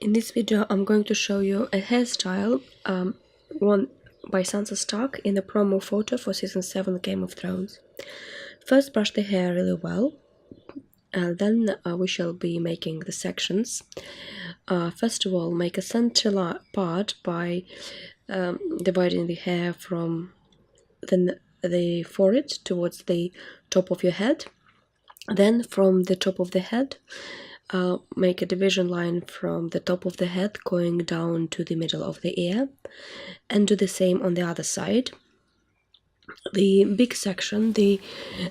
In this video, I'm going to show you a hairstyle worn by Sansa Stark in the promo photo for Season 7 Game of Thrones. First, brush the hair really well, and then we shall be making the sections. First of all, make a center part by dividing the hair from the forehead towards the top of your head. Then from the top of the head, make a division line from the top of the head going down to the middle of the ear, and do the same on the other side. The big section, the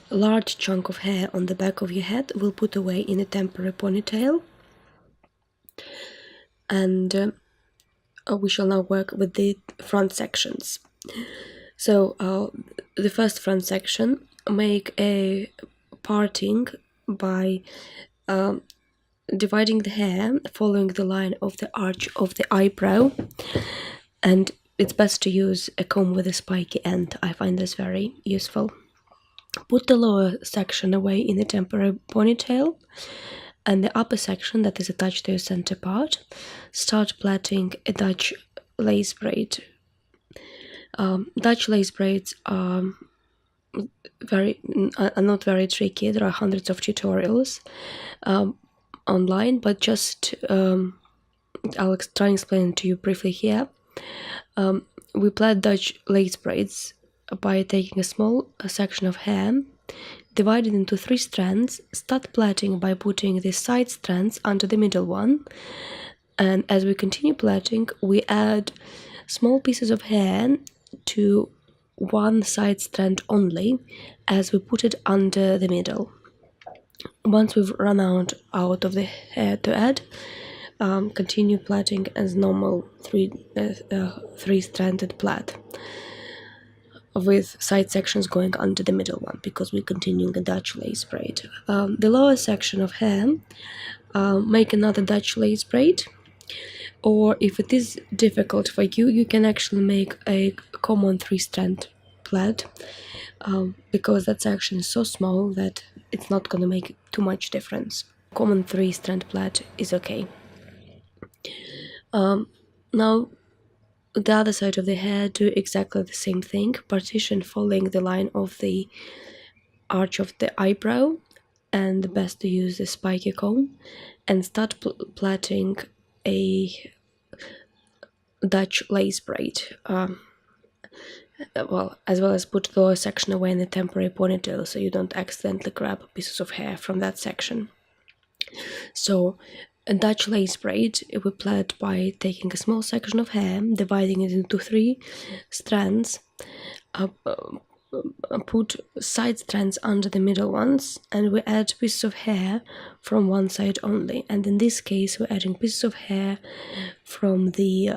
large chunk of hair on the back of your head, will put away in a temporary ponytail, and we shall now work with the front sections. So the first front section, make a parting by dividing the hair following the line of the arch of the eyebrow, and it's best to use a comb with a spiky end. I find this very useful. Put the lower section away in a temporary ponytail, and the upper section that is attached to your center part, start plaiting a Dutch lace braid. Dutch lace braids are not very tricky. There are hundreds of tutorials online, but just I'll try and explain it to you briefly here. We plait Dutch lace braids by taking a small section of hair, divide it into 3 strands, start plaiting by putting the side strands under the middle one, and as we continue plaiting, we add small pieces of hair to one side strand only as we put it under the middle. Once we've run out of the hair to add, continue plaiting as normal three-stranded plait with side sections going under the middle one, because we're continuing a Dutch lace braid. The lower section of hair, make another Dutch lace braid, or if it is difficult for you, you can actually make a common 3-strand plait, because that section is so small that it's not going to make too much difference. Common 3-strand plait is okay. Now the other side of the hair, do exactly the same thing. Partition following the line of the arch of the eyebrow, and best to use the spiky comb, and start plaiting a Dutch lace braid. As well as put the lower section away in a temporary ponytail so you don't accidentally grab pieces of hair from that section. So a Dutch lace braid we plait by taking a small section of hair, dividing it into 3 strands, put side strands under the middle ones, and we add pieces of hair from one side only. And in this case, we're adding pieces of hair from the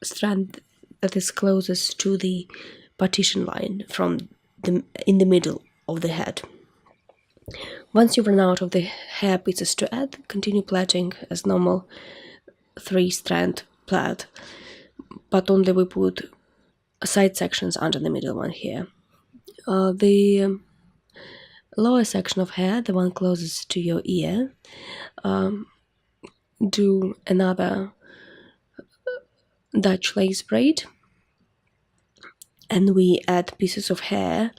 strand that is closest to the partition line in the middle of the head. Once you run out of the hair pieces to add, continue plaiting as normal 3-strand plait, but only we put side sections under the middle one here. The lower section of hair, the one closest to your ear, do another Dutch lace braid, and we add pieces of hair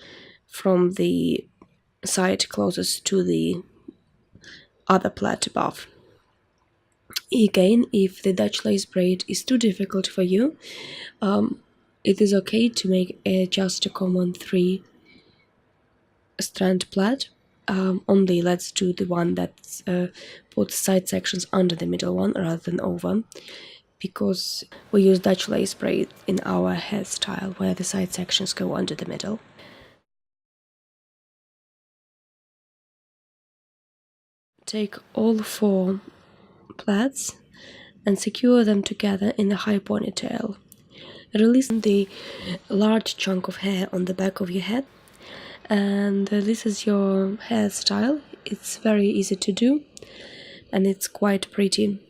from the side closest to the other plait above. Again, if the Dutch lace braid is too difficult for you, it is okay to make just a common 3-strand plait. Only let's do the one that puts side sections under the middle one rather than over, because we use Dutch lace braid in our hairstyle where the side sections go under the middle. Take all 4 plaits and secure them together in a high ponytail. Release the large chunk of hair on the back of your head, and this is your hairstyle. It's very easy to do, and it's quite pretty.